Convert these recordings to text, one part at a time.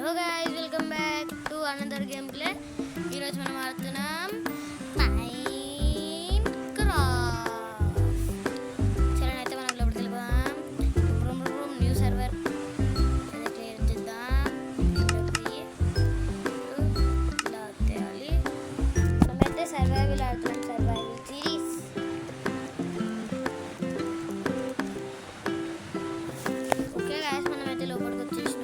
Hello guys, welcome back to another game play. ఈరోజు మనం ఆడుతున్నాం మైన్క్రాఫ్ట్. సరే అయితే మనం లోపలికి వెళ్ళిపోదాం. రూమ్ న్యూ సర్వర్ క్లియర్ చేద్దాం. ఇలా తేవాలి. మనమైతే సర్వైవల్ ఆడుతున్నాం, సర్వైవల్ సిరీస్. ఓకే గైస్, మనమైతే లోపలికి వచ్చేసినాం.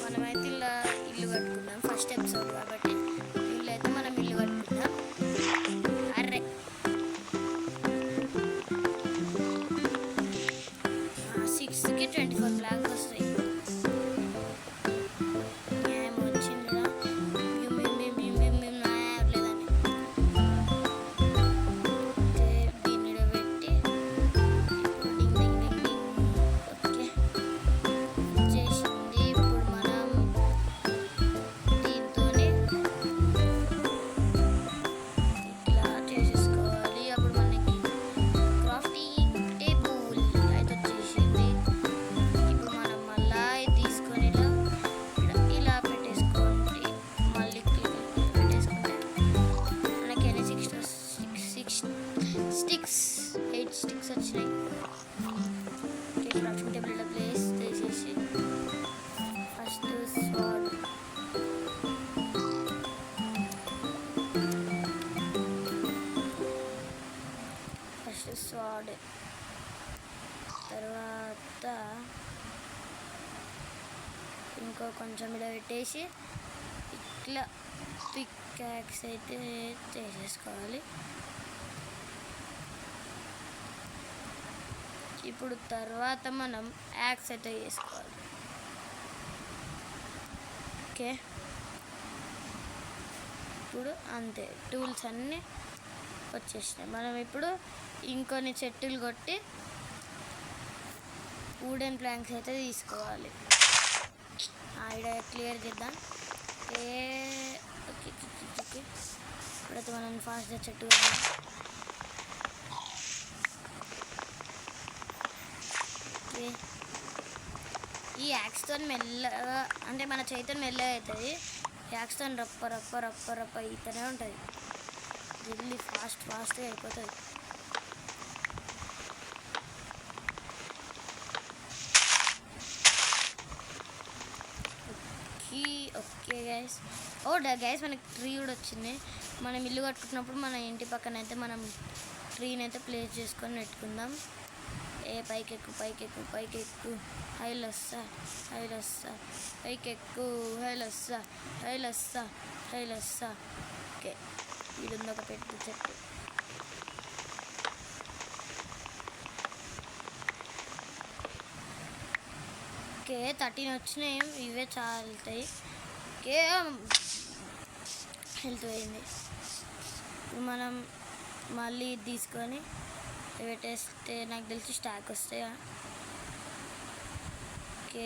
మనమైతే ఇలా ఇల్లు కట్టుకుందాం. ఫస్ట్ ఎపిసోడ్ కాబట్టి ఇల్లు అయితే మనం ఇల్లు కట్టుకుందాం. అర్రే 6కి 24 బ్లాక్స్ వస్తాయి. స్టిక్స్ వచ్చినాయి. క్రాఫ్టింగ్ టేబుల్ ప్లేస్ చేసేసి ఫస్ట్ స్వాడ్, తర్వాత ఇంకో కొంచెం ఇలా పెట్టేసి ఇట్లా పికాక్స్ అయితే చేసేసుకోవాలి. ఇప్పుడు తర్వాత మనం యాక్స్ అయితే చేసుకోవాలి. ఓకే, ఇప్పుడు అంతే, టూల్స్ అన్నీ వచ్చేసినాయి. మనం ఇప్పుడు ఇంకొన్ని చెట్టులు కొట్టి వుడెన్ ప్లాంక్స్ అయితే తీసుకోవాలి. ఇక్కడ క్లియర్ చేద్దాం. ఓకే ఓకే ఓకే, ఇప్పుడైతే మనం ఫాస్ట్గా చెట్టు కొద్దాం. ఈ యాక్స్తో మెల్లగా, అంటే మన చేతితో మెల్లగా అవుతుంది. యాక్స్తో రప్ప రప్ప రప్ప రప్ప అయితేనే ఉంటుంది. జల్దీ ఫాస్ట్గా అయిపోతుంది. ఓకే గైస్, గైస్ మనకి ట్రీ కూడా వచ్చింది. మనం ఇల్లు కట్టుకున్నప్పుడు మన ఇంటి పక్కన అయితే మనం ట్రీని అయితే ప్లేస్ చేసుకొని పెట్టుకుందాం. పైకెక్కు పైకెక్కు పైకెక్కు, హైలొస్తా హైలొస్తా, పైకెక్కు హైలొస్తా హైలొస్తా హైలొస్తా. ఓకే, ఇది ఉంది ఒక పెట్టు చెట్టు. ఓకే 13 వచ్చినాయి, ఇవే చాలుతాయి. ఓకే, హెల్త్ పోయింది. ఇప్పుడు మనం మళ్ళీ తీసుకొని పెట్టేస్తే నాకు తెలిసి స్టాక్ వస్తాయా. ఓకే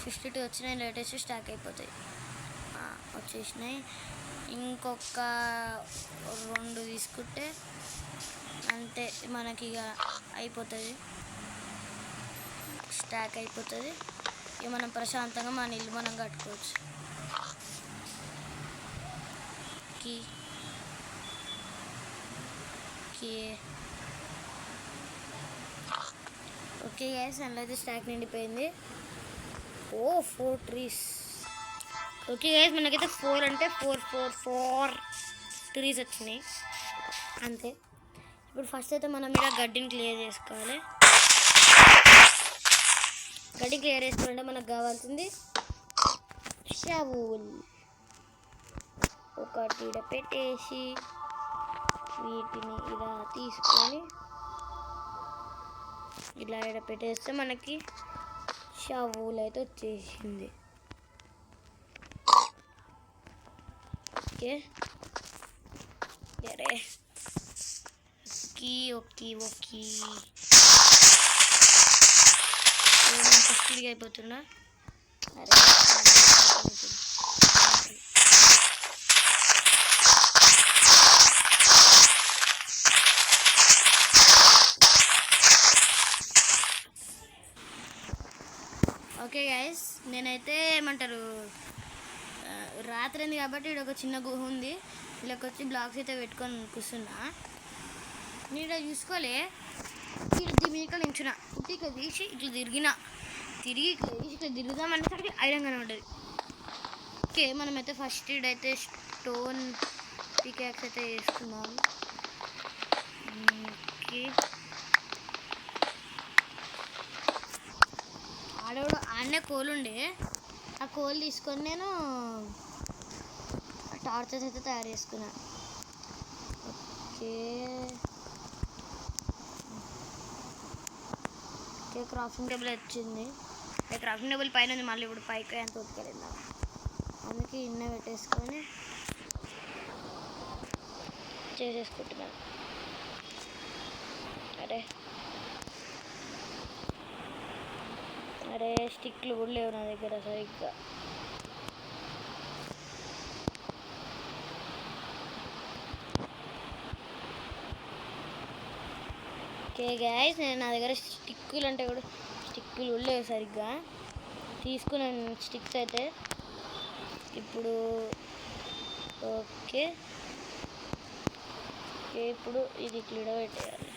52 వచ్చినాయి, లేటెస్ట్ స్టాక్ అయిపోతాయి. వచ్చేసినాయి. ఇంకొక 2 తీసుకుంటే అంతే, మనకి ఇక అయిపోతుంది, స్టాక్ అయిపోతుంది. ఇక మనం ప్రశాంతంగా మన ఇల్లు మనం కట్టుకోవచ్చు. ఓకే గైస్, అందులో అయితే స్టాక్ నిండిపోయింది. 4 ట్రీస్. ఓకే గైస్, మనకైతే 4 అంటే 4 ట్రీస్ వచ్చినాయి అంతే. ఇప్పుడు ఫస్ట్ అయితే మనం ఇలా గడ్డిని క్లియర్ చేసుకోవాలి. గడ్డి క్లియర్ చేసుకోవాలంటే మనకు కావాల్సింది షావుల్ ఒకటి ఈడ పెట్టేసి వీటిని ఇలా తీసుకొని ఇలా ఈడ పెట్టేస్తే మనకి షావుల్ అయితే వచ్చేసింది. ఓకే అరే ఓకే స్పీడ్గా అయిపోతున్నా. అరే ఓకే గైస్, నేనైతే ఏమంటారు రాత్రి అయింది కాబట్టి ఇక్కడ ఒక చిన్న గుహ ఉంది. ఇలాకి వచ్చి బ్లాక్స్ అయితే పెట్టుకొని కూర్చున్నా. నేను ఇక్కడ చూసుకోలే, ఇక్కడ మీక నించున్నా. పుట్టి ఇట్లా తీసి ఇట్లా తిరిగి ఇట్లా తీసి ఇట్లా తిరుగుదామనేసరికి ఐరన్ కనబడ్డది. ఓకే, మనమైతే ఫస్ట్ ఇడైతే స్టోన్ పికాక్స్ అయితే వేసుకుందాం. ఓకే, ఆడనే కోల్ ఉండే, ఆ కోల్ తీసుకొని నేను టార్చెస్ అయితే తయారు చేసుకున్నా. ఓకే క్రాఫ్టింగ్ టేబుల్ వచ్చింది. క్రాఫ్టింగ్ టేబుల్ పైన ఉంది, మళ్ళీ ఇప్పుడు పైకి ఎంత ఉతికెళ్ళిందా, అందుకే ఇన్న పెట్టేసుకొని చేసేసుకుంటున్నాను. అరే స్టిక్లు కూడా లేవు నా దగ్గర సరిగ్గా. ఓకే గైస్, నేను నా దగ్గర స్టిక్కులు అంటే కూడా స్టిక్కులు కూడా లేవు సరిగ్గా. తీసుకున్నాను స్టిక్స్ అయితే ఇప్పుడు. ఓకే ఇప్పుడు ఇది క్లీడ పెట్టేయాలి.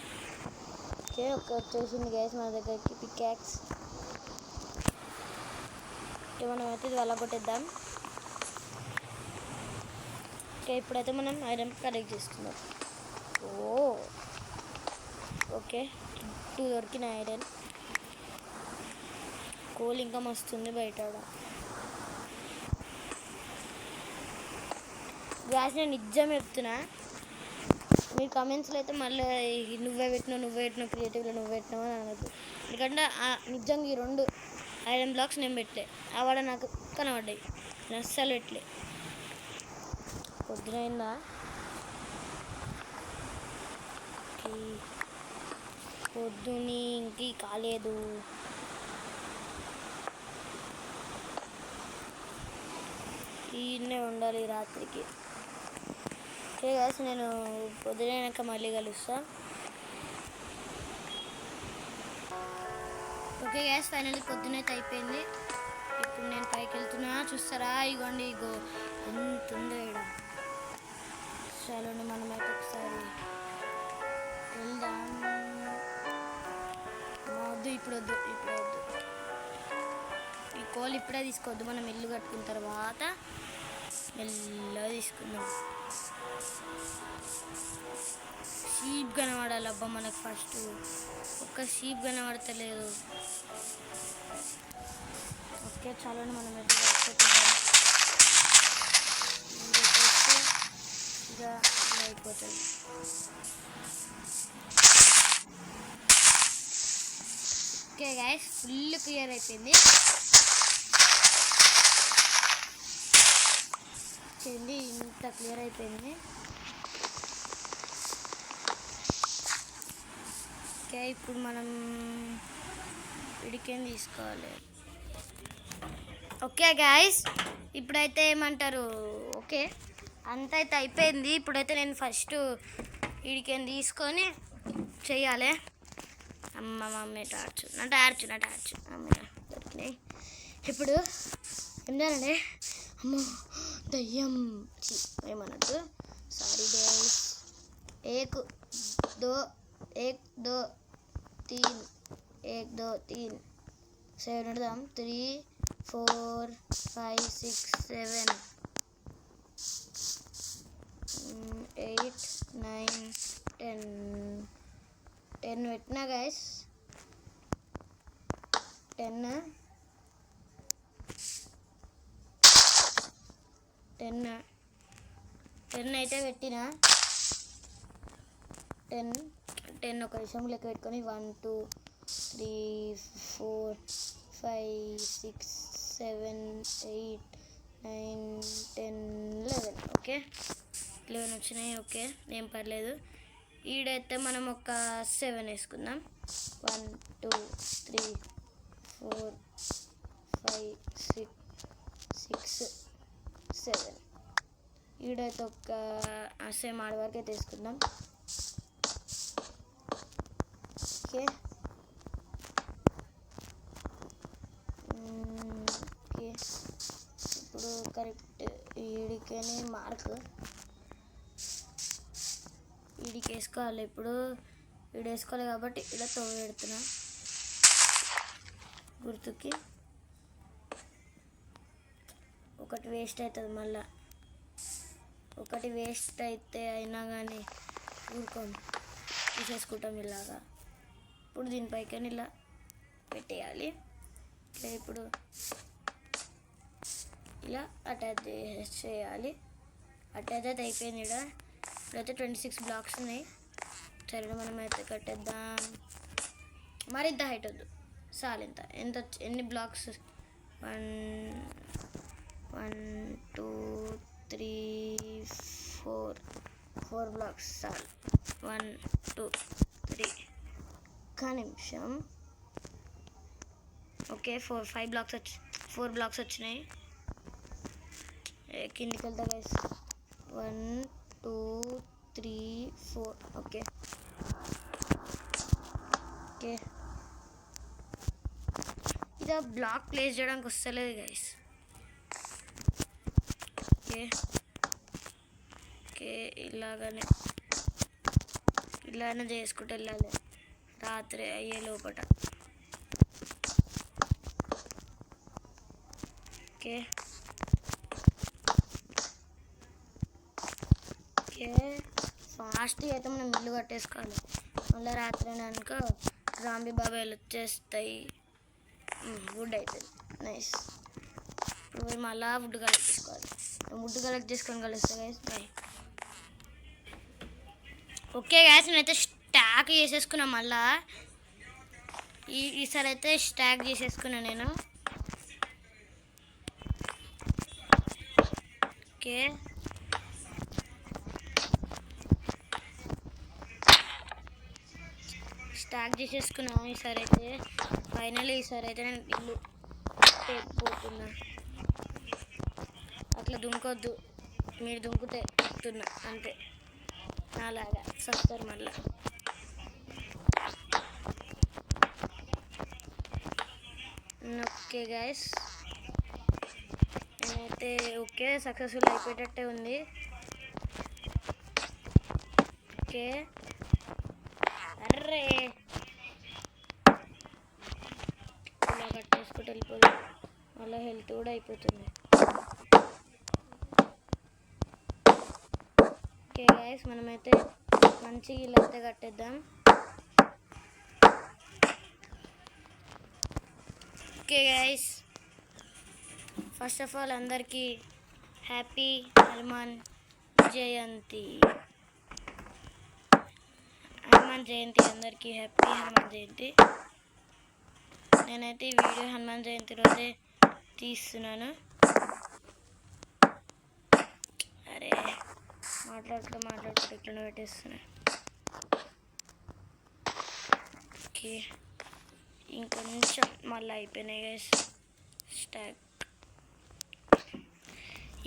ఓకే వచ్చేసింది గైస్ మన దగ్గరికి పికాక్స్. మనం అయితే ఇది వల్ల కొట్టేద్దాం. ఓకే ఇప్పుడైతే మనం ఐరన్ కలెక్ట్ చేసుకుందాం. ఓకే 2 దొరికిన ఐరన్. కోల్ ఇంకా మస్తుంది బయట. గ్యాస్ నేను నిజం చెప్తున్నా, మీరు కమెంట్స్లో అయితే మళ్ళీ నువ్వే పెట్టినావు క్రియేటివ్లో నువ్వే పెట్టినావు అని అనద్దు. ఎందుకంటే నిజంగా ఈ 2 ఐరన్ బ్లాక్స్ నేను పెట్టలే, ఆవాడ నాకు కనబడ్డాయి, నేను అస్సలు పెట్టలే. పొద్దునైందా? పొద్దుని ఇంక కాలేదు. ఈయనే ఉండాలి రాత్రికి. ఓకే గాయస్, నేను పొద్దునైనాక మళ్ళీ కలుస్తా. ఓకే గాయస్, ఫైనల్లీ పొద్దునైతే అయిపోయింది. ఇప్పుడు నేను పైకి వెళ్తున్నా, చూస్తారా? ఇగోండి, ఇగో ఎంత ఉందో ఇక్కడ. చాలండి, మనమైతే ఒకసారి వెళ్దాం. ఇప్పుడు వద్దు ఈ కోల్ ఇప్పుడే తీసుకోవద్దు, మనం ఇల్లు కట్టుకున్న తర్వాత మెల్లగా తీసుకుందాం. షీప్ కనబడాలి అబ్బా మనకు. ఫస్ట్ ఒక్క షీప్ కనబడతలేదు. ఓకే చాలండి, మనం అయితే ఇక అయిపోతుంది. ఓకే గైస్, ఫుల్ క్లియర్ అయిపోయింది. ఇంత క్లియర్ అయిపోయింది. ఓకే ఇప్పుడు మనం ఇడికేం తీసుకోవాలి. ఓకే గైస్, ఇప్పుడైతే ఏమంటారు, ఓకే అంత అయితే అయిపోయింది. ఇప్పుడైతే నేను ఫస్ట్ ఇడికేం తీసుకొని చెయ్యాలి. మమ్మీ టార్చ్ మమ్మీ దొరికినాయి. ఇప్పుడు ఏం చేయాలండి? అమ్మో దయ్యం ఏమన్నట్టు, సారీ గైస్. 1 2 3 1 2 3 7 పెడదాం. 3 4 5 6 7 8 9 10 పెట్టినా గైస్. 10 10 10 అయితే పెట్టిన 10 ఒక నిమిషం లెక్క పెట్టుకొని 1 2 3 4 5 6 7 8 9 10 11 ఓకే 11 వచ్చినాయి. ఓకే ఏం పర్లేదు. ఈడైతే మనం ఒక 7 వేసుకుందాం. 1 2 3 4 5 6 7 ఈడైతే ఒక సేమ్ ఆడ వరకు అయితే వేసుకుందాం. ఓకే ఓకే ఇప్పుడు కరెక్ట్ ఈడికనే మార్క్ ఈడికి వేసుకోవాలి. ఇప్పుడు ఈడు వేసుకోవాలి కాబట్టి ఇలా తవ్వు పెడుతున్నా గుర్తుకి. ఒకటి వేస్ట్ అవుతుంది, మళ్ళా ఒకటి వేస్ట్ అయితే అయినా కానీ ఊరుకోండి, తీసేసుకుంటాం ఇలాగా. ఇప్పుడు దీనిపైకని ఇలా పెట్టేయాలి. ఇప్పుడు ఇలా అటాచ్ చేయాలి. అటాచ్ అయితే అయిపోయింది. ఇప్పుడైతే 26 బ్లాక్స్ ఉన్నాయి. సరే మనం అయితే కట్టేద్దాం. మరి ఇంత హైట్ వద్దు, చాలు. ఎన్ని బ్లాక్స్ 1 2 3 4 బ్లాక్స్ చాలు. 1 2 3 ఒక్క నిమిషం. ఓకే 4 బ్లాక్స్ వచ్చినాయి. కిందికి వెళ్తా గైస్. 1 2 3 4 ఓకే ఓకే ఇది బ్లాక్ ప్లేస్ చేయడానికి వస్తలేదు గైస్. ఓకే ఓకే ఇలాగనే చేసుకుంటూ వెళ్ళాలి రాత్రి అయ్యే లోపల. ఓకే ఓకే ఫాస్ట్గా అయితే మనం ఇల్లు కట్టేసుకోవాలి. మళ్ళీ రాత్రి అనుకో జాంబీ బాబాయ్లు వచ్చేస్తాయి. వుడ్ అవుతుంది. నైస్. ఇప్పుడు మళ్ళీ వుడ్ కలెక్ట్ చేసుకోవాలి. వుడ్ కలెక్ట్ చేసుకొని కలుస్తా గైస్. బాయ్. ఓకే గైస్ నేనైతే స్టాక్ చేసేసుకున్నా. మళ్ళా ఈసారి అయితే స్టాక్ చేసేసుకున్నా నేను. ఓకే స్టాక్ చేసేసుకున్నా. ఈసారి అయితే ఫైనల్లీ నేను ఇల్లు పోతున్నా. అట్లా దుంకొద్దు, మీరు దుంకుతే ఎక్కుతున్నా అంతే. నాలాగా సస్తారు మళ్ళీ. ఓకే గైస్ నేనైతే ఓకే సక్సెస్ఫుల్ అయిపోయేటట్టే ఉంది. ఓకే అర్రే ఇలా కట్టేసుకుంటూ వెళ్ళిపోయి మళ్ళీ హెల్త్ కూడా అయిపోతుంది. ఓకే గైస్ మనమైతే మంచిగా ఇలా అయితే కట్టేద్దాం. Okay guys first of all అందరికీ హ్యాపీ హనుమాన్ జయంతి. అందరికీ హ్యాపీ హనుమాన్ జయంతి. నేనైతే ఈ వీడియో హనుమాన్ జయంతి రోజే తీస్తున్నాను. అరే మాట్లాడుతూ ఎట్లా పెట్టేస్తున్నా. ఓకే ఇంకొంచెం మళ్ళీ అయిపోయినాయి గైస్ స్టాక్.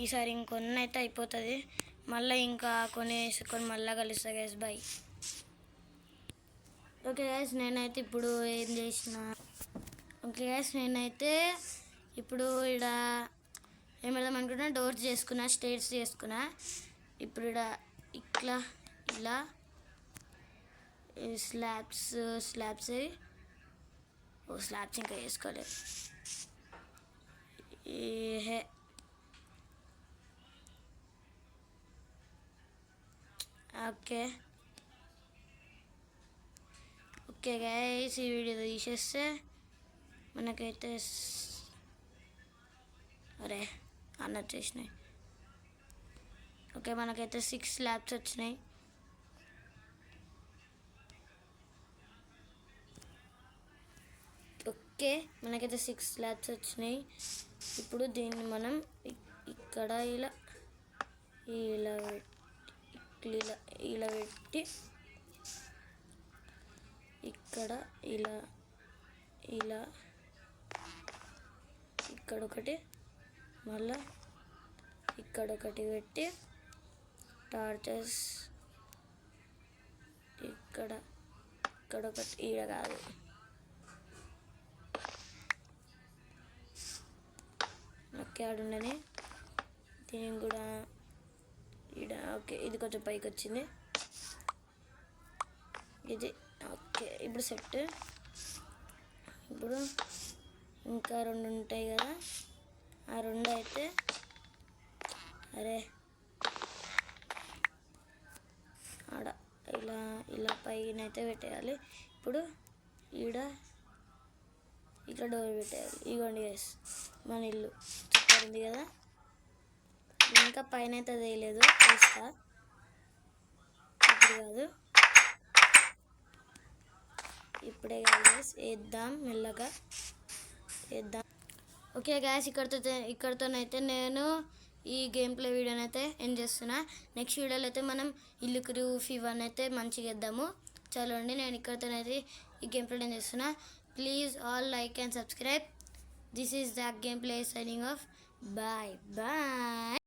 ఈసారి ఇంకొన్ని అయితే అయిపోతుంది. మళ్ళీ ఇంకా కొన్ని వేసుకొని మళ్ళీ కలుస్తా గైస్. బాయ్. ఓకే గైస్ నేనైతే ఇప్పుడు ఏం చేసిన. ఓకే గైస్ నేనైతే ఇప్పుడు ఇక్కడ ఏం పెడదాం అనుకుంటున్నా, డోర్స్ చేసుకున్నా, స్టేర్స్ చేసుకున్నా. ఇప్పుడు ఇక్కడ ఇట్లా ఇలా స్లాబ్స్ ఇంకా వేసుకోలేదు. ఓకే ఓకే గైస్ ఈ వీడియో తీసేస్తే మనకైతే అరే అన్నట్టు చేసినాయి. ఓకే, మనకైతే 6 స్లాబ్స్ వచ్చినాయి. ఓకే, మనకైతే 6 స్లాబ్స్ వచ్చినాయి. ఇప్పుడు దీన్ని మనం ఇక్కడ ఇలా ఇలా ఇలా ఇలా పెట్టి ఇక్కడ ఇలా ఇలా ఇక్కడ ఒకటి మళ్ళా ఇక్కడ ఒకటి పెట్టి టార్చెస్ ఇక్కడ ఇక్కడ ఒకటి ఈడ కాదు ఓకే ఆడుండని దీనికి కూడా ఈడ. ఓకే, ఇది కొంచెం పైకి వచ్చింది ఇది. ఓకే, ఇప్పుడు సెట్. ఇప్పుడు ఇంకా 2 ఉంటాయి కదా, ఆ 2 అయితే అరే ఆడ ఇలా ఇలా పైన అయితే పెట్టేయాలి. ఇప్పుడు ఈడ ఇక్కడ డోర్ పెట్టేయాలి. ఇగోండి గైస్, మన ఇల్లు సూపర్ ఉంది కదా. ఇంకా పైన అయితే వేయలేదు, వేస్తా ఇప్పుడు కాదు, ఇప్పుడే కాదు గైస్, వేద్దాం మెల్లగా వేద్దాం. ఓకే గైస్, ఇక్కడితోనైతే నేను ఈ గేమ్ ప్లే వీడియోని అయితే ఎండ్ చేస్తున్నా. నెక్స్ట్ వీడియోలో అయితే మనం ఇల్లుకి రూఫ్ ఇవన్నీ అయితే మంచిగా వేద్దాము. చలో అండి, నేను ఇక్కడితోనైతే ఈ గేమ్ ప్లే ఎండ్ చేస్తున్నా. Please all like and subscribe. This is the game play signing off. Bye bye.